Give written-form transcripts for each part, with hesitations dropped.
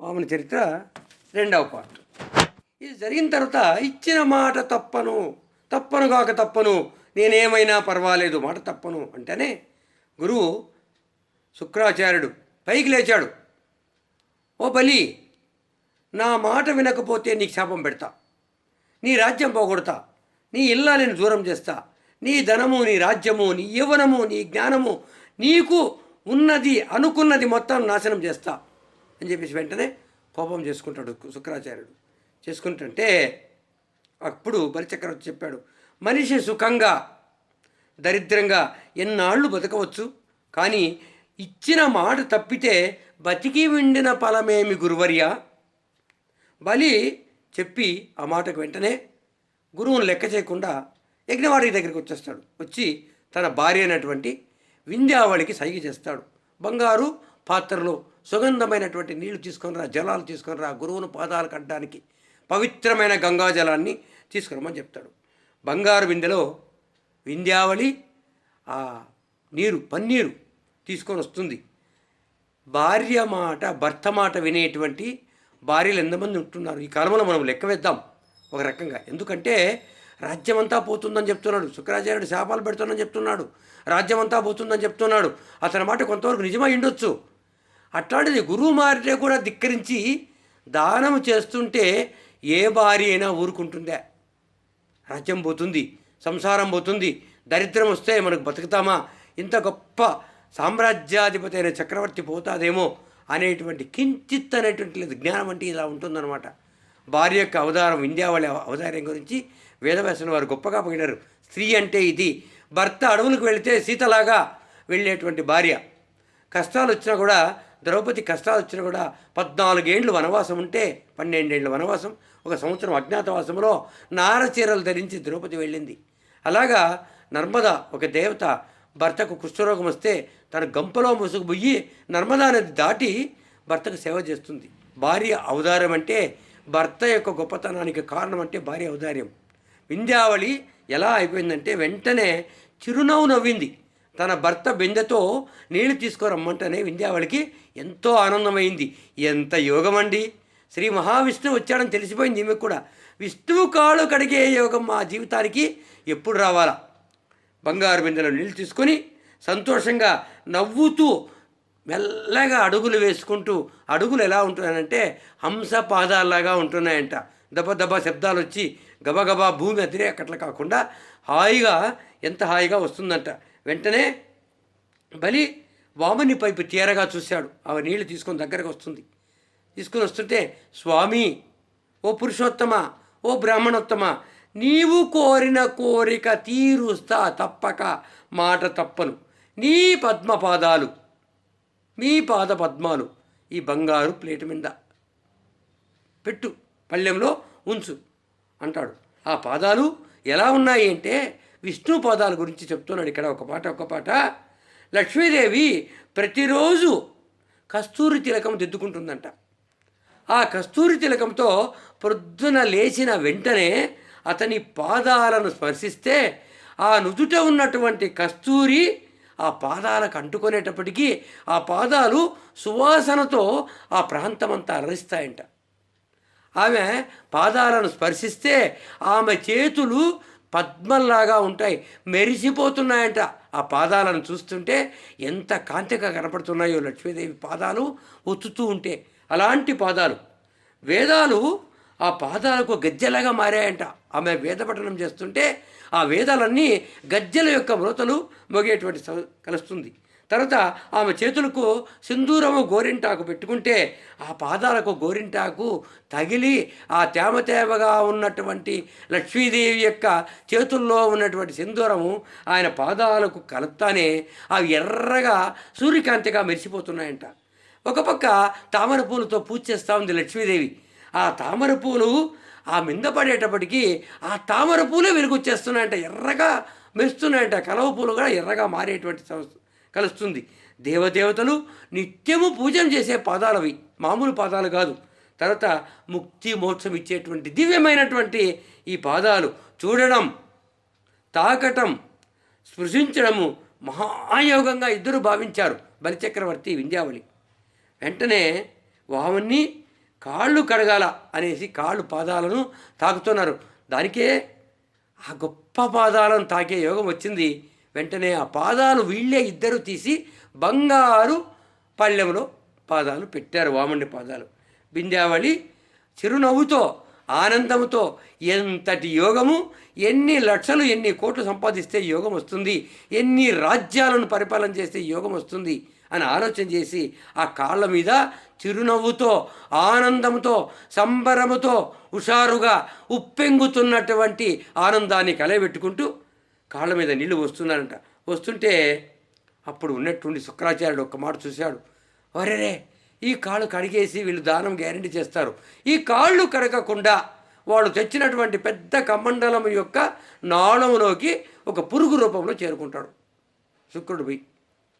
వామన చరిత్ర 2వ పార్ట్. ఇది జరిగిన తర్వాత ఇచ్చిన మాట తప్పను కాక తప్పను, నేనేమైనా పర్వాలేదు, మాట తప్పను అంటేనే గురువు శుక్రాచార్యుడు పైకి లేచాడు. ఓ బలి, నా మాట వినకపోతే నీకు శాపం పెడతా, నీ రాజ్యం పోగొడతా, నీ ఇల్లాలిని దూరం చేస్తా, నీ ధనము, నీ రాజ్యము, నీ యవ్వనము, నీ జ్ఞానము, నీకు ఉన్నది అనుకున్నది మొత్తం నాశనం చేస్తా అని చెప్పేసి వెంటనే కోపం చేసుకుంటాడు శుక్రాచార్యుడు. చేసుకుంటుంటే అప్పుడు బలిచక్రవర్తి చెప్పాడు, మనిషి సుఖంగా దరిద్రంగా ఎన్నాళ్ళు బతకవచ్చు, కానీ ఇచ్చిన మాట తప్పితే బతికి ఉండిన ఫలమేమి గురువర్య. బలి చెప్పి ఆ మాటకు వెంటనే గురువును లెక్క చేయకుండా యజ్ఞవాడి దగ్గరికి వచ్చేస్తాడు. వచ్చి తన భార్య అయినటువంటి వింధ్యావళికి సైగ చేస్తాడు. బంగారు పాత్రలో సుగంధమైనటువంటి నీళ్లు తీసుకొని రా, జలాలు తీసుకొని రా, గురువును పాదాలు కట్టడానికి పవిత్రమైన గంగాజలాన్ని తీసుకురమ్మని చెప్తాడు. బంగారు బిందెలో వింధ్యావళి ఆ పన్నీరు తీసుకొని వస్తుంది. భార్య మాట, భర్త మాట వినేటువంటి భార్యలు ఎంతమంది ఉంటున్నారు ఈ కాలంలో? మనం లెక్క వేద్దాం ఒక రకంగా. ఎందుకంటే రాజ్యమంతా పోతుందని చెప్తున్నాడు శుక్రాచార్యుడు, శాపాలు పెడుతుందని చెప్తున్నాడు, రాజ్యమంతా పోతుందని చెప్తున్నాడు. అతని మాట కొంతవరకు నిజమై ఉండొచ్చు. అట్లాంటిది గురువు మారితే కూడా ధిక్కరించి దానం చేస్తుంటే ఏ భార్య అయినా ఊరుకుంటుందా? రాజ్యం పోతుంది, సంసారం పోతుంది, దరిద్రం వస్తే మనకు బతుకుతామా, ఇంత గొప్ప సామ్రాజ్యాధిపతి అయిన చక్రవర్తి పోతాదేమో అనేటువంటి కించిత్ అనేటువంటి లేదు జ్ఞానం అంటే ఇలా ఉంటుందన్నమాట. భార్య యొక్క అవతారం, వింధ్యావళి అవతారం గురించి వేదవ్యాసుల వారు గొప్పగా పోయినారు. స్త్రీ అంటే ఇది. భర్త అడవులకు వెళితే సీతలాగా వెళ్ళేటువంటి భార్య. కష్టాలు వచ్చినా కూడా, ద్రౌపది కష్టాలు వచ్చినా కూడా 14 ఏళ్ళు వనవాసం ఉంటే 12 ఏళ్ళు వనవాసం, 1 సంవత్సరం అజ్ఞాతవాసంలో నారచీరలు ధరించి ద్రౌపది వెళ్ళింది. అలాగా నర్మద ఒక దేవత భర్తకు కుష్ఠరోగం వస్తే తన గంపలో ముసుగుబోయి నర్మదా నది దాటి భర్తకు సేవ చేస్తుంది. భార్య అవతారం అంటే, భర్త యొక్క గొప్పతనానికి కారణం అంటే భార్య ఔదార్యం. వింధ్యావళి ఎలా అయిపోయిందంటే వెంటనే చిరునవ్వు నవ్వింది. తన భర్త బిందెతో నీళ్లు తీసుకురమ్మంటేనే వింధ్యావళికి ఎంతో ఆనందమైంది. ఎంత యోగం అండి! శ్రీ మహావిష్ణువు వచ్చాడని తెలిసిపోయింది ఈమెకు కూడా. విష్ణువు కాళ్ళు కడిగే యోగం మా జీవితానికి ఎప్పుడు రావాలా? బంగారు బిందెలో నీళ్ళు తీసుకొని సంతోషంగా నవ్వుతూ మెల్లగా అడుగులు వేసుకుంటూ, అడుగులు ఎలా ఉంటున్నాయంటే హంస పాదాల్లాగా ఉంటున్నాయంట. దబ దబ శబ్దాలు వచ్చి గబగబా భూమి అదిరే అక్కట్ల కాకుండా హాయిగా, ఎంత హాయిగా వస్తుందంట. వెంటనే బలి వామని పైపు తీరగా చూశాడు. ఆ నీళ్లు తీసుకొని దగ్గరకు వస్తుంది. తీసుకొని వస్తుంటే, స్వామి, ఓ పురుషోత్తమ, ఓ బ్రాహ్మణోత్తమ, నీవు కోరిన కోరిక తీరుస్తా, తప్పక మాట తప్పను. నీ పద్మపాదాలు, మీ పాద పద్మాలు ఈ బంగారు ప్లేటు మీద పెట్టు, పళ్ళెంలో ఉంచు అంటాడు. ఆ పాదాలు ఎలా ఉన్నాయి అంటే విష్ణు పాదాల గురించి చెప్తున్నాడు ఇక్కడ. ఒక పాట లక్ష్మీదేవి ప్రతిరోజు కస్తూరి తిలకం దిద్దుకుంటుందంట. ఆ కస్తూరి తిలకంతో ప్రొద్దున లేచిన వెంటనే అతని పాదాలను స్పర్శిస్తే ఆ నుదుట ఉన్నటువంటి కస్తూరి ఆ పాదాలకు అంటుకునేటప్పటికీ ఆ పాదాలు సువాసనతో ఆ ప్రాంతమంతా అలరిస్తాయంట. ఆమె పాదాలను స్పర్శిస్తే ఆమె చేతులు పద్మంలాగా ఉంటాయి, మెరిసిపోతున్నాయంట. ఆ పాదాలను చూస్తుంటే ఎంత కాంతిగా కనపడుతున్నాయో లక్ష్మీదేవి పాదాలు ఒత్తుతూ ఉంటే. అలాంటి పాదాలు, వేదాలు ఆ పాదాలకు గజ్జెలాగా మారాయంట. ఆమె వేదపఠనం చేస్తుంటే ఆ వేదాలన్నీ గజ్జెల యొక్క మ్రోతలు మోగేటువంటి కలుస్తుంది. తర్వాత ఆమె చేతులకు సింధూరము గోరింటాకు పెట్టుకుంటే ఆ పాదాలకు గోరింటాకు తగిలి ఆ తేమగా ఉన్నటువంటి లక్ష్మీదేవి యొక్క చేతుల్లో ఉన్నటువంటి సింధూరము ఆయన పాదాలకు కలుపుతానే అవి ఎర్రగా సూర్యకాంతిగా మెరిసిపోతున్నాయంట. ఒక పక్క తామర పూలతో పూజ చేస్తూ ఉంది లక్ష్మీదేవి. ఆ తామర పూలు ఆ మింద పడేటప్పటికీ ఆ తామర పూలే వెలుగొచ్చేస్తున్నాయంట, ఎర్రగా మెరుస్తున్నాయంట. కలవ పూలు కూడా ఎర్రగా మారేటువంటి కలుస్తుంది. దేవదేవతలు నిత్యము పూజం చేసే పాదాలవి, మామూలు పాదాలు కాదు. తర్వాత ముక్తి మోక్షం ఇచ్చేటువంటి దివ్యమైనటువంటి ఈ పాదాలు చూడడం, తాకటం, స్పృశించడము మహాయోగంగా ఇద్దరు భావించారు బలిచక్రవర్తి, వింధ్యావళి. వెంటనే వామన్ని కాళ్ళు కడగాల అనేసి కాళ్ళు పాదాలను తాకుతున్నారు. దానికే ఆ గొప్ప పాదాలను తాకే యోగం వచ్చింది. వెంటనే ఆ పాదాలు వీళ్ళే ఇద్దరు తీసి బంగారు పళ్ళెంలో పాదాలు పెట్టారు, వామనుడి పాదాలు. బింద్యావళి చిరునవ్వుతో ఆనందంతో ఎంతటి యోగము, ఎన్ని లక్షలు ఎన్ని కోట్లు సంపాదిస్తే యోగం వస్తుంది, ఎన్ని రాజ్యాలను పరిపాలన చేస్తే యోగం వస్తుంది అని ఆలోచన చేసి ఆ కాళ్ళ మీద చిరునవ్వుతో ఆనందంతో సంబరముతో హుషారుగా ఉప్పెంగుతున్నటువంటి ఆనందాన్ని కలయబెట్టుకుంటూ కాళ్ళ మీద నీళ్లు వస్తున్నారంట. వస్తుంటే అప్పుడు ఉన్నట్టుండి శుక్రాచార్యుడు ఒక్క మాట చూశాడు. వరేరే, ఈ కాళ్ళు కడిగేసి వీళ్ళు దానం గ్యారెంటీ చేస్తారు, ఈ కాళ్ళు కడగకుండా వాళ్ళు తెచ్చినటువంటి పెద్ద కమండలం యొక్క నాళములోకి ఒక పురుగు రూపంలో చేరుకుంటాడు. శుక్రుడు పోయి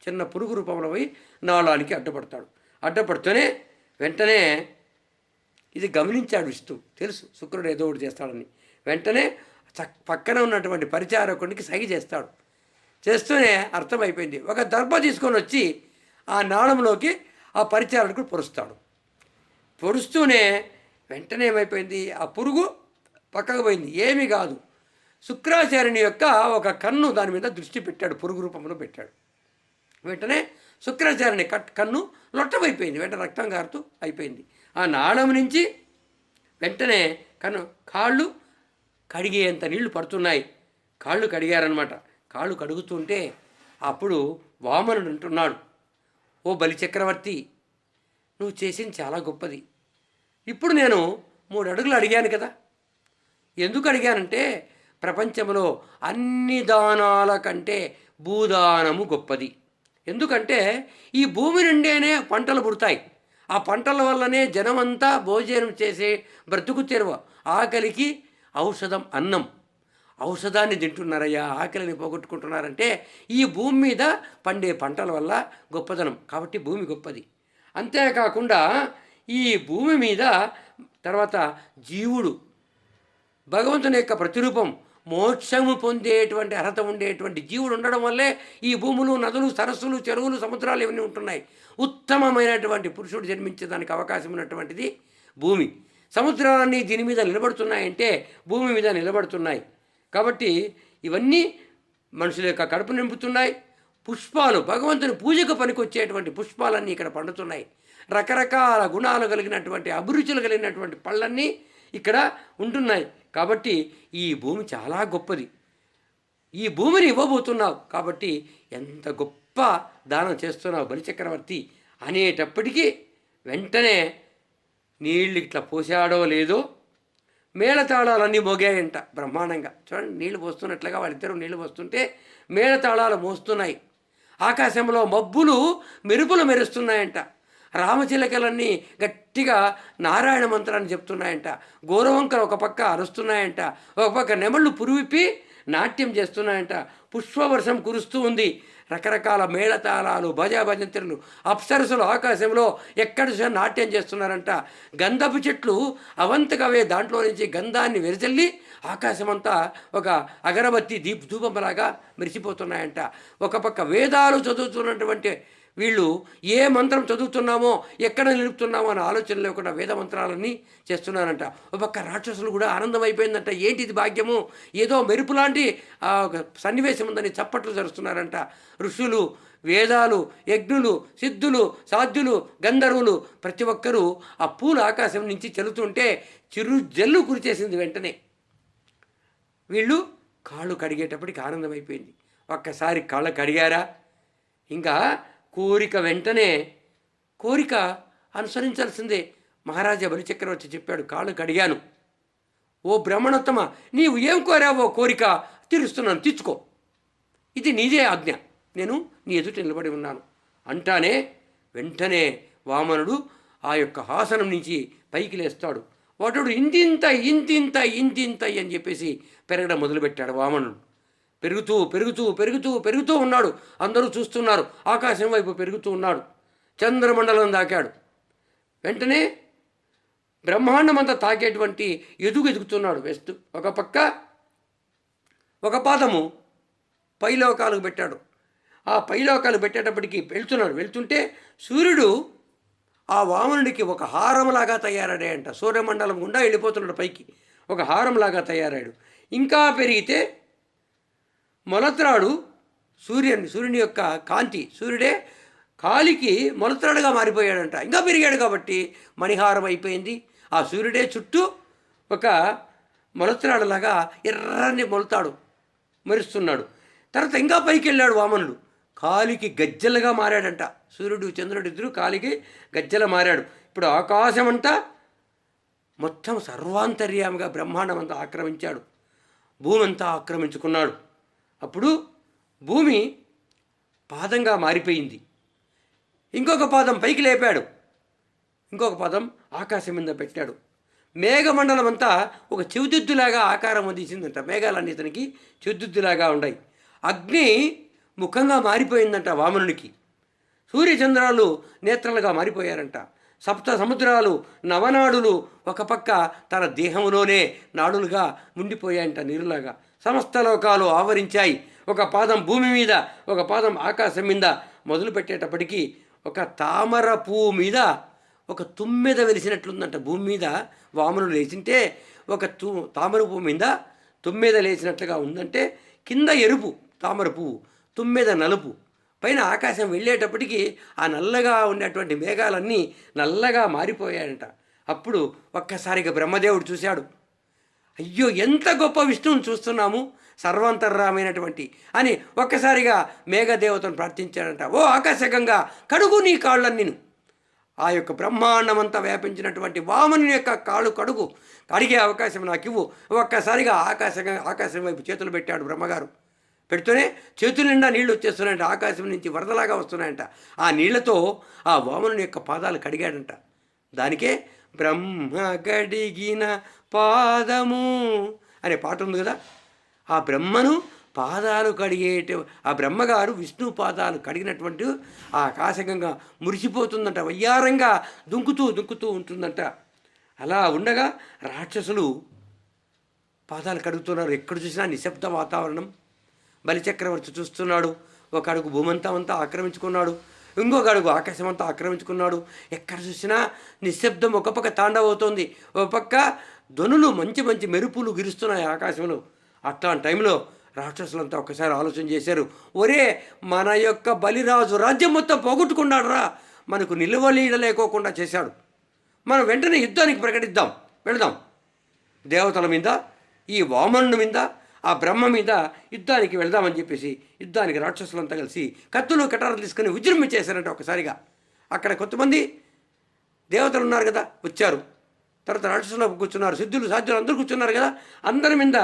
చిన్న పురుగు రూపంలో పోయి నాళానికి అడ్డపడతాడు. అడ్డపడుతూనే వెంటనే ఇది గమనించాడు విష్ణు, తెలుసు శుక్రుడు ఏదో ఒకటి చేస్తాడని. వెంటనే పక్కన ఉన్నటువంటి పరిచారకుడికి సైగ చేస్తాడు. చేస్తూనే అర్థమైపోయింది. ఒక దర్భ తీసుకొని వచ్చి ఆ నాళంలోకి ఆ పరిచారకుడు పొరుస్తాడు. పొరుస్తూనే వెంటనే ఏమైపోయింది, ఆ పురుగు పక్కకు పోయింది. ఏమీ కాదు, శుక్రాచార్యుని యొక్క ఒక కన్ను దాని మీద దృష్టి పెట్టాడు, పురుగు రూపంలో పెట్టాడు. వెంటనే శుక్రాచార్యుని కన్ను లొట్టమైపోయింది, వెంటనే రక్తం కారుతూ అయిపోయింది. ఆ నాళం నుంచి వెంటనే కాళ్ళు కడిగేంత నీళ్లు పడుతున్నాయి. కాళ్ళు కడిగారనమాట. కాళ్ళు కడుగుతుంటే అప్పుడు వామనుడు అంటున్నాడు, ఓ బలిచక్రవర్తి, నువ్వు చేసింది చాలా గొప్పది. ఇప్పుడు నేను 3 అడుగులు అడిగాను కదా. ఎందుకు అడిగానంటే ప్రపంచంలో అన్ని దానాల కంటే భూదానము గొప్పది. ఎందుకంటే ఈ భూమి నుండేనే పంటలు పుడతాయి. ఆ పంటల వల్లనే జనమంతా భోజనం చేసే బ్రతుకు తెరువ. ఆకలికి ఔషధం అన్నం. ఔషధాన్ని తింటున్నారయ్యా, ఆకలిని పోగొట్టుకుంటున్నారంటే ఈ భూమి మీద పండే పంటల వల్ల గొప్పదనం. కాబట్టి భూమి గొప్పది. అంతేకాకుండా ఈ భూమి మీద తర్వాత జీవుడు భగవంతుని యొక్క ప్రతిరూపం, మోక్షము పొందేటువంటి అర్హత ఉండేటువంటి జీవుడు ఉండడం వల్లే ఈ భూములు, నదులు, సరస్సులు, చెరువులు, సముద్రాలు ఇవన్నీ ఉంటున్నాయి. ఉత్తమమైనటువంటి పురుషుడు జన్మించేదానికి అవకాశం ఉన్నటువంటిది భూమి. సముద్రాలన్నీ దీని మీద నిలబడుతున్నాయంటే భూమి మీద నిలబడుతున్నాయి. కాబట్టి ఇవన్నీ మనుషుల యొక్క కడుపు నింపుతున్నాయి. పుష్పాలు, భగవంతుని పూజకు పనికొచ్చేటువంటి పుష్పాలన్నీ ఇక్కడ పండుతున్నాయి. రకరకాల గుణాలు కలిగినటువంటి అభిరుచులు కలిగినటువంటి పళ్ళన్నీ ఇక్కడ ఉంటున్నాయి. కాబట్టి ఈ భూమి చాలా గొప్పది. ఈ భూమిని ఇవ్వబోతున్నావు కాబట్టి ఎంత గొప్ప దానం చేస్తున్నావు బలిచక్రవర్తి అనేటప్పటికీ వెంటనే నీళ్ళు ఇట్లా పోసాడో లేదో మేళతాళాలన్నీ మోగాయంట బ్రహ్మాండంగా. చూడండి, నీళ్లు పోస్తున్నట్లుగా వాళ్ళిద్దరూ నీళ్లు పోస్తుంటే మేళతాళాలు మోస్తున్నాయి. ఆకాశంలో మబ్బులు మెరుపులు మెరుస్తున్నాయంట. రామచిలకలన్నీ గట్టిగా నారాయణ మంత్రాన్ని చెప్తున్నాయంట. గోరవంకలు ఒక పక్క అరుస్తున్నాయంట, ఒక పక్క నెమళ్ళు పురువిప్పి నాట్యం చేస్తున్నాయంట. పుష్పవర్షం కురుస్తూ ఉంది. రకరకాల మేళతాళాలు, భజంత్రులు, అప్సరసులు ఆకాశంలో ఎక్కడ చూసినా నాట్యం చేస్తున్నారంట. గంధపు చెట్లు అవంతకవే దాంట్లో నుంచి గంధాన్ని వెరజల్లి ఆకాశమంతా ఒక అగరబత్తి ధూపంలాగా మెరిసిపోతున్నాయంట. ఒక పక్క వేదాలు చదువుతున్నటువంటి వీళ్ళు ఏ మంత్రం చదువుతున్నామో ఎక్కడ నిలుపుతున్నామో అనే ఆలోచన లేకుండా వేద మంత్రాలన్నీ చేస్తున్నారంట. ఒక పక్క రాక్షసులు కూడా ఆనందం అయిపోయిందంట. ఏంటిది భాగ్యము, ఏదో మెరుపు లాంటి సన్నివేశం ఉందని చప్పట్లు జరుస్తున్నారంట. ఋషులు, వేదాలు, యజ్ఞులు, సిద్ధులు, సాధ్యులు, గంధర్వులు ప్రతి ఒక్కరూ ఆ పూలు ఆకాశం నుంచి చెల్లుతుంటే చిరు జల్లు కురిచేసింది. వెంటనే వీళ్ళు కాళ్ళు కడిగేటప్పటికి ఆనందం అయిపోయింది. ఒక్కసారి కాళ్ళు కడిగారా ఇంకా కోరిక వెంటనే కోరిక అనుసరించాల్సిందే. మహారాజా బలిచక్రవర్తి చెప్పాడు, కాళ్ళు కడిగాను, ఓ బ్రాహ్మణోత్తమ నీవు ఏం కోరావో కోరిక తీరుస్తున్నాను, తీర్చుకో, ఇది నీదే ఆజ్ఞ, నేను నీ ఎదుట నిలబడి ఉన్నాను అంటానే వెంటనే వామనుడు ఆ యొక్క హాసనం నుంచి పైకి లేస్తాడు. వాడు ఇంతింత ఇంతింత ఇంతింత అని చెప్పేసి పెరగడం మొదలుపెట్టాడు. వామనుడు పెరుగుతూ పెరుగుతూ పెరుగుతూ పెరుగుతూ ఉన్నాడు. అందరూ చూస్తున్నారు. ఆకాశం వైపు పెరుగుతూ ఉన్నాడు. చంద్రమండలం దాకాడు. వెంటనే బ్రహ్మాండమంతా తాకేటువంటి ఎదుగుతున్నాడు. వేస్తూ ఒక పక్క ఒక పాదము పైలోకాలకు పెట్టాడు. ఆ పైలోకాలు పెట్టేటప్పటికి వెళ్తున్నాడు. వెళ్తుంటే సూర్యుడు ఆ వామనుడికి ఒక హారంలాగా తయారయ్యాడంట. సూర్యమండలం గుండా వెళ్ళిపోతున్నాడు పైకి, ఒక హారంలాగా తయారాడు. ఇంకా పెరిగితే మొలత్రాడు సూర్యుని యొక్క కాంతి, సూర్యుడే కాలికి మొలత్రాడుగా మారిపోయాడంట. ఇంకా పెరిగాడు కాబట్టి మణిహారం అయిపోయింది. ఆ సూర్యుడే చుట్టూ ఒక మొలత్రాడులాగా ఎర్రని మొలతాడు మెరుస్తున్నాడు. తర్వాత ఇంకా పైకి వెళ్ళాడు వామనుడు, కాలికి గజ్జలుగా మారాడంట. సూర్యుడు చంద్రుడు ఇద్దరు కాలికి గజ్జల మారాడు. ఇప్పుడు ఆకాశం అంతా మొత్తం సర్వాంతర్యామిగా బ్రహ్మాండం అంతా ఆక్రమించాడు, భూమి అంతా ఆక్రమించుకున్నాడు. అప్పుడు భూమి పాదంగా మారిపోయింది. ఇంకొక పాదం పైకి లేపాడు, ఇంకొక పాదం ఆకాశం మీద పెట్టాడు. మేఘమండలం అంతా ఒక చెవిదిద్దులాగా ఆకారం తీసిందంట. మేఘాలన్నీ ఇతనికి చెవిదిద్దులాగా ఉన్నాయి. అగ్ని ముఖంగా మారిపోయిందంట వామనునికి. సూర్యచంద్రాలు నేత్రాలుగా మారిపోయారంట. సప్త సముద్రాలు నవనాడులు ఒక పక్క తన దేహంలోనే నాడులుగా ఉండిపోయాయంట, నీరులాగా. సమస్త లోకాలు ఆవరించాయి. ఒక పాదం భూమి మీద, ఒక పాదం ఆకాశం మీద మొదలుపెట్టేటప్పటికీ ఒక తామర పువ్వు మీద ఒక తుమ్మెద వెలిసినట్లుందంట. భూమి మీద వామనుడు లేచింటే ఒక తామర పువ్వు మీద తుమ్మెద లేచినట్లుగా ఉందంటే, కింద ఎరుపు తామర పువ్వు, తుమ్మెద నలుపు, పైన ఆకాశం వెళ్ళేటప్పటికి ఆ నల్లగా ఉన్నటువంటి మేఘాలన్నీ నల్లగా మారిపోయాయంట. అప్పుడు ఒక్కసారిగా బ్రహ్మదేవుడు చూశాడు. అయ్యో, ఎంత గొప్ప విష్ణువుని చూస్తున్నాము, సర్వాంతర్రామైనటువంటి అని ఒక్కసారిగా మేఘదేవతను ప్రార్థించాడంట. ఓ ఆకాశగంగా, కడుగు నీ కాళ్ళన్నీను. ఆ యొక్క బ్రహ్మాండమంతా వ్యాపించినటువంటి వామనుని యొక్క కాళ్ళు కడుగు, అడిగే అవకాశం నాకు ఇవ్వు. ఒక్కసారిగా ఆకాశం వైపు చేతులు పెట్టాడు బ్రహ్మగారు. పెడుతూనే చేతుల నిండా నీళ్లు వచ్చేస్తున్నాయంట, ఆకాశం నుంచి వరదలాగా వస్తున్నాయంట. ఆ నీళ్లతో ఆ వామనుని యొక్క పాదాలు కడిగాడంట. దానికే బ్రహ్మ గడిగిన పాదము అనే పాట ఉంది కదా. ఆ బ్రహ్మను పాదాలు ఆ బ్రహ్మగారు విష్ణు పాదాలు కడిగినటువంటి ఆ ఆకాశంగా మురిసిపోతుందంట, వయ్యారంగా దుంకుతూ ఉంటుందంట. అలా ఉండగా రాక్షసులు పాదాలు కడుగుతున్నారు. ఎక్కడ చూసినా నిశ్శబ్ద వాతావరణం. బలిచక్రవర్తి చూస్తున్నాడు. ఒక అడుగు భూమంతా ఆక్రమించుకున్నాడు, ఇంకొక అడుగు ఆకాశం అంతా ఆక్రమించుకున్నాడు. ఎక్కడ చూసినా నిశ్శబ్దం. ఒక పక్క తాండవవుతోంది, ఒక పక్క ధ్వనులు, మంచి మెరుపులు గిరుస్తున్నాయి ఆకాశంలో. అట్లాంటి టైంలో రాక్షసులంతా ఒక్కసారి ఆలోచన చేశారు. ఒరే, మన యొక్క బలిరాజు రాజ్యం మొత్తం పోగొట్టుకున్నాడు రా, మనకు నిలవలీడలేకోకుండా చేశాడు. మనం వెంటనే యుద్ధానికి ప్రకటిద్దాం, వెళదాం. దేవతల మీద, ఈ వామనుడి మీద, ఆ బ్రహ్మ మీద యుద్ధానికి వెళదామని చెప్పేసి యుద్ధానికి రాక్షసులంతా కలిసి కత్తులు కటారాలు తీసుకుని విజృంభించేశారంట ఒకసారిగా. అక్కడ కొంతమంది దేవతలు ఉన్నారు కదా, వచ్చారు. తర్వాత రాక్షసులు కూర్చున్నారు, సిద్ధులు సాధ్యులు అందరూ కూర్చున్నారు కదా, అందరి మీద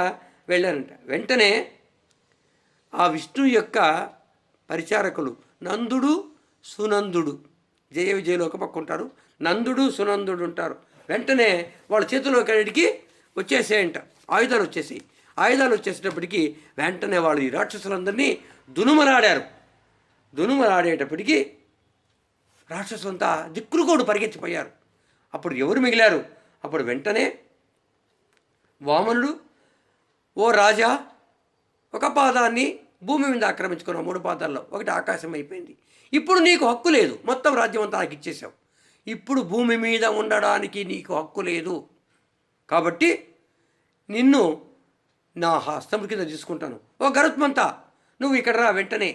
వెళ్ళారంట. వెంటనే ఆ విష్ణు యొక్క పరిచారకులు నందుడు సునందుడు, జయ విజయులు ఒక పక్క ఉంటారు, నందుడు సునందుడు ఉంటారు. వెంటనే వాళ్ళ చేతిలో కడికి వచ్చేసేయంట, ఆయుధాలు వచ్చేసాయి. ఆయుధాలు వచ్చేసేటప్పటికి వెంటనే వాళ్ళు ఈ రాక్షసులందరినీ దునుమలాడారు. దునుమలాడేటప్పటికీ రాక్షసులంతా దిక్కులుకోడు పరిగెత్తిపోయారు. అప్పుడు ఎవరు మిగిలారు? అప్పుడు వెంటనే వామనుడు, ఓ రాజా, ఒక పాదాన్ని భూమి మీద ఆక్రమించుకున్నావు, 3 పాదాల్లో ఒకటి ఆకాశం అయిపోయింది. ఇప్పుడు నీకు హక్కు లేదు, మొత్తం రాజ్యం అంతా నాకు ఇచ్చేసావు. ఇప్పుడు భూమి మీద ఉండడానికి నీకు హక్కు లేదు. కాబట్టి నిన్ను నా హస్తం కింద తీసుకుంటాను. ఓ గరుత్మంత, నువ్వు ఇక్కడ రా వెంటనే.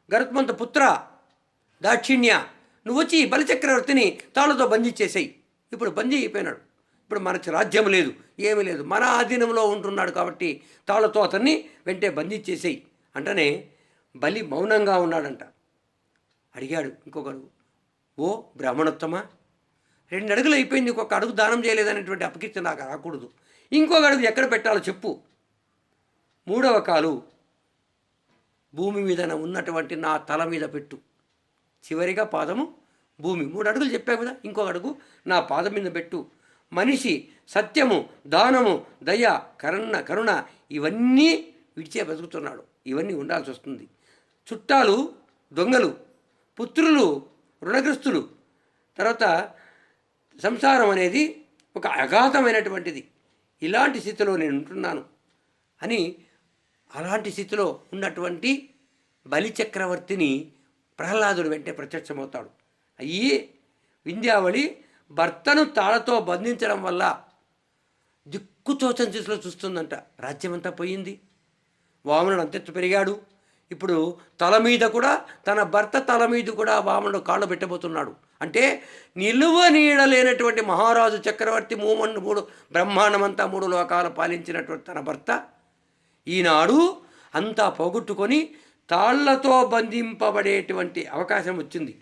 గరుత్మంత పుత్ర దాక్షిణ్య, నువ్వు వచ్చి బలిచక్రవర్తిని తాళ్ళతో బంధించేసేయి. ఇప్పుడు బందీ అయిపోయినాడు, ఇప్పుడు మనకు రాజ్యం లేదు, ఏమీ లేదు, మన ఆధీనంలో ఉంటున్నాడు. కాబట్టి తాళ్ళతో అతన్ని వెంటనే బంధించేసేయి అంటనే బలి మౌనంగా ఉన్నాడంట. అడిగాడు ఇంకొక అడుగు, ఓ బ్రాహ్మణోత్తమ, 2 అడుగులు అయిపోయింది, ఇంకొక అడుగు దానం చేయలేదనేటువంటి అపకీర్తి నాకు రాకూడదు. ఇంకొక అడుగు ఎక్కడ పెట్టాలో చెప్పు. 3వ కాలు భూమి మీద ఉన్నటువంటి నా తల మీద పెట్టు. చివరిగా పాదము భూమి. 3 అడుగులు చెప్పావు కదా, ఇంకొక అడుగు నా పాదం మీద పెట్టు. మనిషి సత్యము, దానము, దయ, కరుణ ఇవన్నీ విడిచే బతుకుతున్నాడు. ఇవన్నీ ఉండాల్సి వస్తుంది. చుట్టాలు దొంగలు, పుత్రులు రుణగ్రస్తులు, తర్వాత సంసారం అనేది ఒక అఘాతమైనటువంటిది. ఇలాంటి స్థితిలో నేను ఉంటున్నాను అని, అలాంటి స్థితిలో ఉన్నటువంటి బలిచక్రవర్తిని ప్రహ్లాదుడు వెంటనే ప్రత్యక్షమవుతాడు. అయ్యి వింధ్యావళి భర్తను తాళతో బంధించడం వల్ల దిక్కుతోచని దిశలో చూస్తుందంట. రాజ్యమంతా పోయింది. వామనుడు అంతెత్తు పెరిగాడు. ఇప్పుడు తల మీద కూడా, తన భర్త తల మీద కూడా వామనుడు కాళ్ళు పెట్టబోతున్నాడు. అంటే నిలువ నీడలేనటువంటి మహారాజు చక్రవర్తి మూడు బ్రహ్మాండమంతా 3 లోకాలు పాలించినటువంటి తన భర్త ఈనాడు అంతా పోగొట్టుకొని తాళ్లతో బంధింపబడేటువంటి అవకాశం వచ్చింది.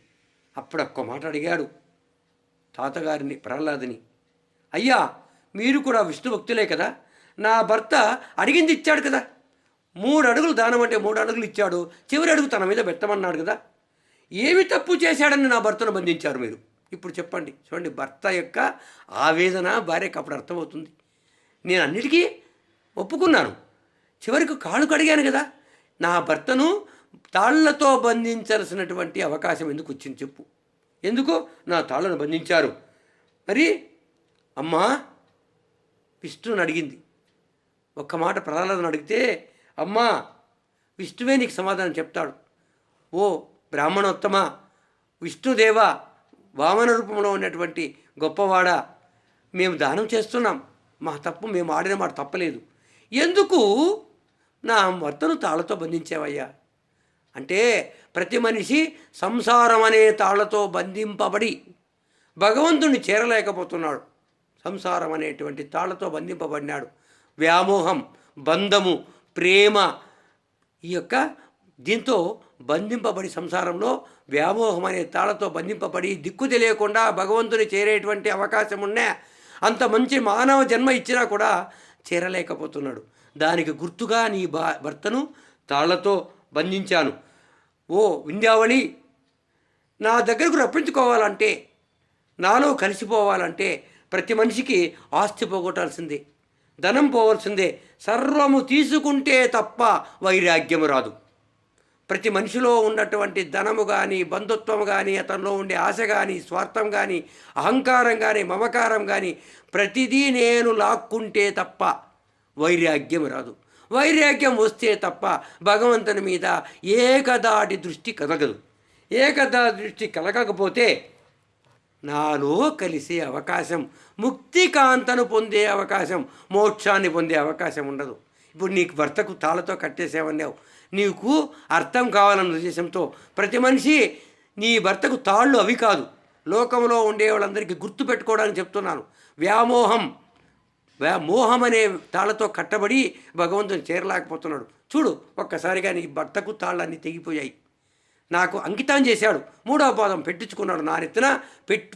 అప్పుడు ఒక్క మాట అడిగాడు తాతగారిని, ప్రహ్లాదుని. అయ్యా, మీరు కూడా విష్ణు భక్తులే కదా, నా భర్త అడిగింది ఇచ్చాడు కదా, 3 అడుగులు దానం అంటే 3 అడుగులు ఇచ్చాడు, చివరి అడుగు తన మీద పెట్టమన్నాడు కదా, ఏమి తప్పు చేశాడని నా భర్తను బంధించారు మీరు? ఇప్పుడు చెప్పండి. చూడండి, భర్త యొక్క ఆవేదన భార్యకు అప్పుడు అర్థమవుతుంది. నేను అన్నిటికీ ఒప్పుకున్నాను, చివరికి కాళ్ళు కడిగాను కదా, నా భర్తను తాళ్లతో బంధించాల్సినటువంటి అవకాశం ఎందుకు వచ్చింది చెప్పు? ఎందుకు నా తాళ్లను బంధించారు? మరి అమ్మా విష్ణుని అడిగింది. ఒక్క మాట ప్రహ్లాదుని అడిగితే, అమ్మా విష్ణువే నీకు సమాధానం చెప్తాడు. ఓ బ్రాహ్మణోత్తమ, విష్ణుదేవ, వామన రూపంలో ఉన్నటువంటి గొప్పవాడా, మేము దానం చేస్తున్నాం, మా తప్పు, మేము ఆడిన మాట తప్పలేదు, ఎందుకు నా భర్తను తాళ్లతో బంధించావయ్యా? అంటే ప్రతి మనిషి సంసారం అనే తాళ్లతో బంధింపబడి భగవంతుని చేరలేకపోతున్నాడు. సంసారం అనేటువంటి తాళ్లతో బంధింపబడినాడు. వ్యామోహం, బంధము, ప్రేమ, ఈ యొక్క దీంతో బంధింపబడి సంసారంలో వ్యామోహం అనే తాళ్లతో బంధింపబడి దిక్కు తెలియకుండా భగవంతుని చేరేటువంటి అవకాశం ఉన్నా, అంత మంచి మానవ జన్మ ఇచ్చినా కూడా చేరలేకపోతున్నాడు. దానికి గుర్తుగా నీ భర్తను తాళ్లతో బంధించాను. ఓ వింధ్యావళి, నా దగ్గరకు రప్పించుకోవాలంటే, నాలో కలిసిపోవాలంటే ప్రతి మనిషికి ఆస్తి పోగొట్టాల్సిందే, ధనం పోవాల్సిందే, సర్వము తీసుకుంటే తప్ప వైరాగ్యము రాదు. ప్రతి మనిషిలో ఉన్నటువంటి ధనము కానీ, బంధుత్వం కానీ, అతనిలో ఉండే ఆశ కానీ, స్వార్థం కానీ, అహంకారం కానీ, మమకారం కానీ, ప్రతిదీ నేను లాక్కుంటే తప్ప వైరాగ్యం రాదు. వైరాగ్యం వస్తే తప్ప భగవంతుని మీద ఏకదాటి దృష్టి కలగదు. ఏకదాటి దృష్టి కలగకపోతే నాలో కలిసే అవకాశం, ముక్తికాంతను పొందే అవకాశం, మోక్షాన్ని పొందే అవకాశం ఉండదు. ఇప్పుడు నీకు భర్తకు తాళతో కట్టేసేవన్నావు, నీకు అర్థం కావాలన్న ఉద్దేశంతో ప్రతి మనిషి నీ భర్తకు తాళ్ళు అవి కాదు, లోకంలో ఉండే వాళ్ళందరికీ గుర్తుపెట్టుకోవడానికి చెప్తున్నాను. మోహం అనే తాళ్లతో కట్టబడి భగవంతుని చేరలేకపోతున్నాడు. చూడు, ఒక్కసారిగా నీ భర్తకు తాళ్ళన్నీ తెగిపోయాయి. నాకు అంకితం చేశాడు, 3వ పాదం పెట్టించుకున్నాడు, నా నెత్తిన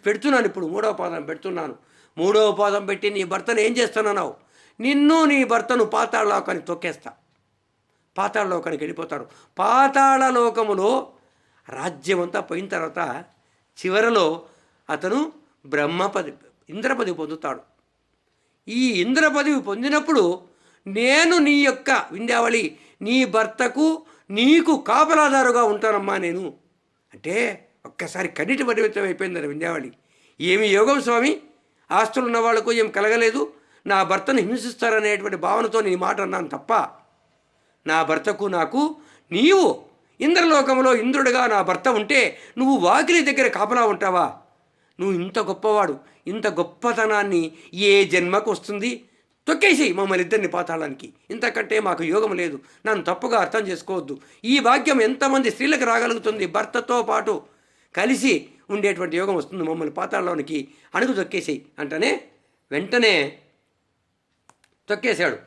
పెడుతున్నాను. ఇప్పుడు 3వ పాదం పెడుతున్నాను. 3వ పాదం పెట్టి నీ భర్తను ఏం చేస్తున్నావు? నిన్ను నీ భర్తను పాతాళలోకానికి తొక్కేస్తా. పాతాళలోకానికి వెళ్ళిపోతారు. పాతాళలోకములో రాజ్యమంతా పోయిన తర్వాత చివరలో అతను ఇంద్రపదవి పొందుతాడు. ఈ ఇంద్రపదవి పొందినప్పుడు నేను నీ యొక్క వింధ్యావళి, నీ భర్తకు నీకు కాపలాదారుగా ఉంటానమ్మా నేను అంటే ఒక్కసారి కన్నిటి పరిమితం అయిపోయింది వింధ్యావళి. ఏమి యోగం స్వామి, ఆస్తులు ఉన్న వాళ్ళకు ఏం కలగలేదు, నా భర్తను హింసిస్తారనేటువంటి భావనతో నీ మాట అన్నాను తప్ప, నా భర్తకు నాకు నీవు ఇంద్రలోకంలో ఇంద్రుడిగా నా భర్త ఉంటే నువ్వు వాకిలి దగ్గర కాపలా ఉంటావా? నువ్వు ఇంత గొప్పవాడు, ఇంత గొప్పతనాన్ని ఏ జన్మకు వస్తుంది? తొక్కేసేయి మమ్మల్ని ఇద్దరిని పాతాళానికి, ఇంతకంటే మాకు యోగం లేదు, నన్ను తప్పుగా అర్థం చేసుకోవద్దు. ఈ భాగ్యం ఎంతమంది స్త్రీలకు రాగలుగుతుంది? భర్తతో పాటు కలిసి ఉండేటువంటి యోగం వస్తుంది, మమ్మల్ని పాతాళానికి అణుగు తొక్కేసేయి అంటనే వెంటనే తొక్కేశాడు.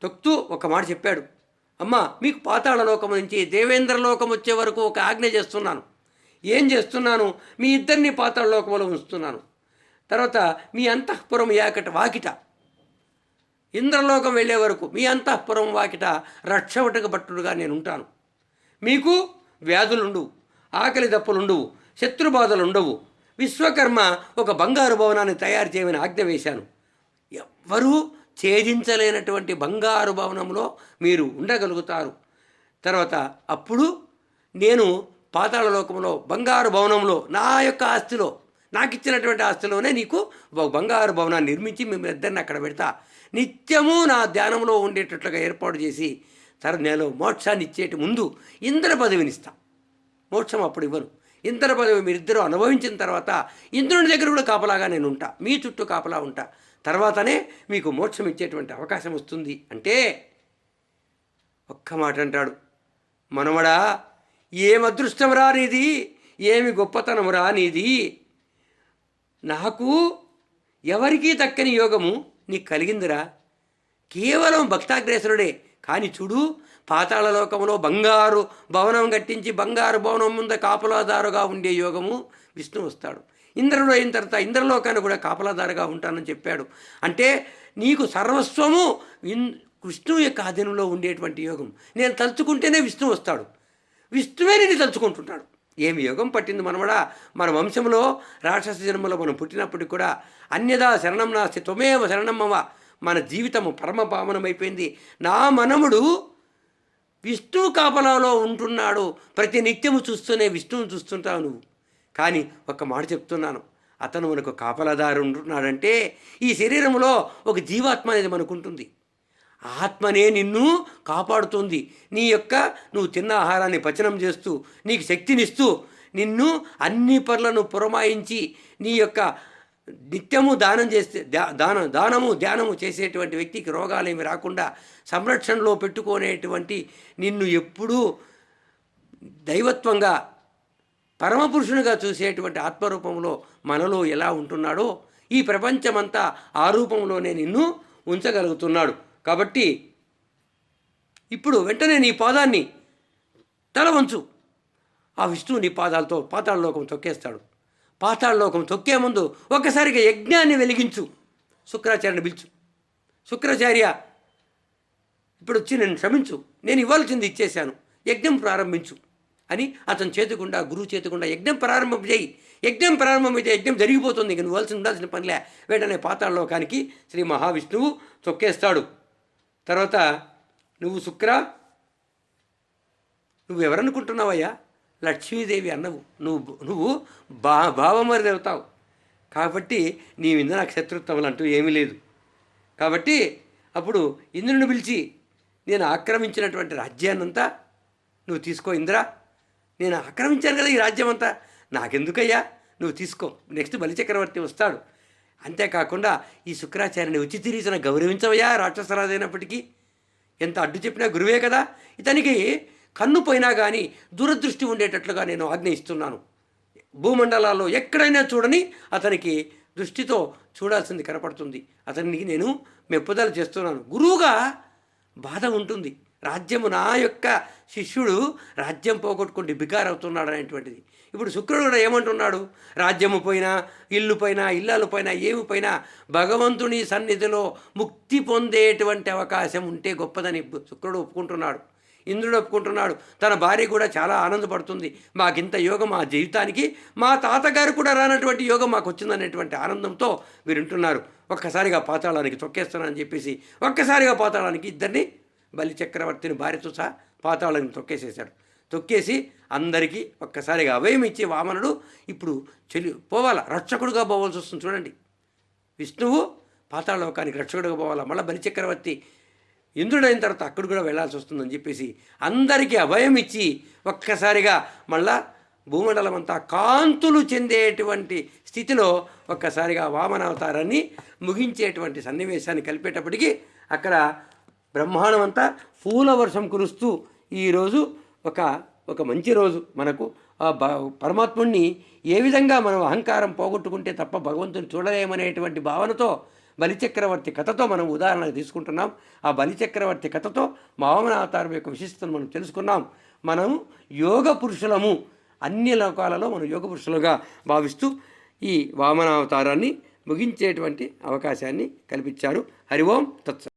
తొక్కుతూ ఒక మాట చెప్పాడు, అమ్మా మీకు పాతాళలోకం నుంచి దేవేంద్రలోకం వచ్చే వరకు ఒక ఆజ్ఞ చేస్తున్నాను. ఏం చేస్తున్నాను? మీ ఇద్దరిని పాతాళలోకంలో ఉంచుతున్నాను. తర్వాత మీ అంతఃపురం వాకిట ఇంద్రలోకం వెళ్ళే వరకు మీ అంతఃపురం వాకిట రక్షవటక భట్టుడుగా నేను ఉంటాను. మీకు వ్యాధులుండవు, ఆకలి దప్పులుండవు, శత్రుబాధలు ఉండవు. విశ్వకర్మ ఒక బంగారు భవనాన్ని తయారు చేయమని ఆజ్ఞ వేశాను. ఎవ్వరూ ఛేదించలేనటువంటి బంగారు భవనంలో మీరు ఉండగలుగుతారు. తర్వాత అప్పుడు నేను పాతాళలోకంలో బంగారు భవనంలో నా యొక్క ఆస్తిలో, నాకు ఇచ్చినటువంటి ఆస్తిలోనే నీకు బంగారు భవనాన్ని నిర్మించి మిమ్మల్ని ఇద్దరిని అక్కడ పెడతా. నిత్యము నా ధ్యానంలో ఉండేటట్లుగా ఏర్పాటు చేసి నేను మోక్షాన్ని ఇచ్చేటి ముందు ఇంద్ర పదవినిస్తా. మోక్షం అప్పుడు ఇవ్వను. ఇంద్ర పదవి మీరిద్దరూ అనుభవించిన తర్వాత ఇంద్రుని దగ్గర కూడా కాపలాగా నేను ఉంటా, మీ చుట్టూ కాపలా ఉంటా, తర్వాతనే మీకు మోక్షం ఇచ్చేటువంటి అవకాశం వస్తుంది అంటే ఒక్క మాట అంటాడు, మనవడా ఏం అదృష్టంరా నీది, ఏమి గొప్పతనమురా నీది, నాకు ఎవరికీ దక్కని యోగము నీకు కలిగిందిరా, కేవలం భక్తాగ్రేసరుడే. కానీ చూడు, పాతాళలోకంలో బంగారు భవనం కట్టించి బంగారు భవనం ముందు కాపలాదారుగా ఉండే యోగము విష్ణు వస్తాడు. ఇంద్రుడు అయిన తర్వాత ఇంద్రలోకాన్ని కూడా కాపలాదారుగా ఉంటానని చెప్పాడు. అంటే నీకు సర్వస్వము విష్ణువు యొక్క ఆధీనంలో ఉండేటువంటి యోగం. నేను తలుచుకుంటేనే విష్ణు వస్తాడు, విష్ణువే నేను తలుచుకుంటుంటాడు. ఏమి యోగం పట్టింది మనవడా. మన వంశంలో రాక్షస జన్మలో మనం పుట్టినప్పటికి కూడా అన్యదా శరణం నాస్తి త్వమేవ శరణమ్మవ, మన జీవితము పరమపావనమైపోయింది. నా మనముడు విష్ణువు కాపలాలో ఉంటున్నాడు, ప్రతి నిత్యము చూస్తూనే విష్ణువుని చూస్తుంటావు నువ్వు. కానీ ఒక మాట చెప్తున్నాను, అతను మనకు కాపలాదారు ఉంటున్నాడంటే ఈ శరీరంలో ఒక జీవాత్మ అనేది మనకు ఉంటుంది. ఆత్మనే నిన్ను కాపాడుతుంది. నీ యొక్క నువ్వు తిన్న ఆహారాన్ని పచనం చేస్తూ నీకు శక్తినిస్తూ నిన్ను అన్ని పనులను పురమాయించి నీ యొక్క నిత్యము దానం చేస్తే ధ్యానము చేసేటువంటి వ్యక్తికి రోగాలేమి రాకుండా సంరక్షణలో పెట్టుకునేటువంటి నిన్ను ఎప్పుడూ దైవత్వంగా పరమపురుషునిగా చూసేటువంటి ఆత్మరూపంలో మనలో ఎలా ఉంటున్నాడో ఈ ప్రపంచమంతా ఆ రూపంలోనే నిన్ను ఉంచగలుగుతున్నాడు. కాబట్టి ఇప్పుడు వెంటనే నీ పాదాన్ని తల వంచు, ఆ విష్ణువు నీ పాదాలతో పాతాళలోకం తొక్కేస్తాడు. పాతాళలోకం తొక్కే ముందు ఒక్కసారిగా యజ్ఞాన్ని వెలిగించు, శుక్రాచార్యని పిలుచు, శుక్రాచార్య ఇప్పుడు వచ్చి నేను క్షమించు, నేను ఇవ్వాల్సింది ఇచ్చేశాను, యజ్ఞం ప్రారంభించు అని అతని చేతికుండా గురువు చేతికుండా యజ్ఞం ప్రారంభం చేయి. యజ్ఞం ప్రారంభమైతే యజ్ఞం జరిగిపోతుంది, ఇక నువ్వు ఉండాల్సిన పనిలే. వెంటనే పాతాళలోకానికి శ్రీ మహావిష్ణువు తొక్కేస్తాడు. తర్వాత నువ్వు శుక్ర, నువ్వెవరనుకుంటున్నావయ్యా, లక్ష్మీదేవి అన్నవు, నువ్వు భావమరి అవుతావు. కాబట్టి నీ మీద నాకు శత్రుత్వం అంటూ ఏమీ లేదు. కాబట్టి అప్పుడు ఇంద్రుని పిలిచి, నేను ఆక్రమించినటువంటి రాజ్యాన్నంతా నువ్వు తీసుకో ఇంద్ర, నేను ఆక్రమించాను కదా ఈ రాజ్యం అంతా, నాకెందుకయ్యా, నువ్వు తీసుకో. నెక్స్ట్ బలిచక్రవర్తి వస్తాడు. అంతేకాకుండా ఈ శుక్రాచార్యని ఉచిత రీతిన గౌరవించవయ్యా, రాక్షసరాజైనప్పటికీ ఎంత అడ్డు చెప్పినా గురువే కదా, ఇతనికి కన్ను పోయినా కానీ దూరదృష్టి ఉండేటట్లుగా నేను ఆజ్ఞ ఇస్తున్నాను. భూమండలాల్లో ఎక్కడైనా చూడని అతనికి దృష్టితో చూడాల్సింది కనపడుతుంది. అతనికి నేను మెప్పుదల చేస్తున్నాను. గురువుగా బాధ ఉంటుంది. రాజ్యము నా యొక్క శిష్యుడు రాజ్యం పోగొట్టుకుంటే బికారవుతున్నాడు అనేటువంటిది. ఇప్పుడు శుక్రుడు కూడా ఏమంటున్నాడు, రాజ్యము పోయినా ఇల్లు పోయినా ఇల్లాలు పోయినా ఏమి పోయినా భగవంతుని సన్నిధిలో ముక్తి పొందేటువంటి అవకాశం ఉంటే గొప్పదని శుక్రుడు ఒప్పుకుంటున్నాడు. ఇంద్రుడు ఒప్పుకుంటున్నాడు. తన భార్య కూడా చాలా ఆనందపడుతుంది. మాకింత యోగం మా జీవితానికి మా తాతగారు కూడా రానటువంటి యోగం మాకు వచ్చిందనేటువంటి ఆనందంతో వీరుంటున్నారు. ఒక్కసారిగా పాతాళానికి తొక్కేస్తానని చెప్పేసి ఒక్కసారిగా పాతాళానికి ఇద్దరిని బలిచక్రవర్తిని భార్యతో సహా పాతాళానికి తొక్కేసేశాడు. తొక్కేసి అందరికీ ఒక్కసారిగా అభయం ఇచ్చే వామనుడు ఇప్పుడు పోవాలా, రక్షకుడుగా పోవాల్సి వస్తుంది. చూడండి, విష్ణువు పాతాళలోకానికి రక్షకుడుగా పోవాలా, మళ్ళీ బలిచక్రవర్తి ఇంద్రుడైన తర్వాత అక్కడ కూడా వెళ్ళాల్సి వస్తుందని చెప్పేసి అందరికీ అభయం ఇచ్చి ఒక్కసారిగా మళ్ళా భూమండలం అంతా కాంతులు చెందేటువంటి స్థితిలో ఒక్కసారిగా వామనావతారాన్ని ముగించేటువంటి సన్నివేశాన్ని కలిపేటప్పటికీ అక్కడ బ్రహ్మాండం అంతా పూల వర్షం కురుస్తూ ఈరోజు ఒక మంచి రోజు మనకు పరమాత్ముడిని ఏ విధంగా మనం అహంకారం పోగొట్టుకుంటే తప్ప భగవంతుని చూడలేమనేటువంటి భావనతో బలిచక్రవర్తి కథతో మనం ఉదాహరణకు తీసుకుంటున్నాం. ఆ బలిచక్రవర్తి కథతో వామనావతారం యొక్క విశిష్టతను మనం తెలుసుకున్నాం. మనం యోగ పురుషులము, అన్ని లోకాలలో మనం యోగ పురుషులుగా భావిస్తూ ఈ వామనావతారాన్ని ముగించేటువంటి అవకాశాన్ని కల్పించారు. హరి ఓం తత్సత్.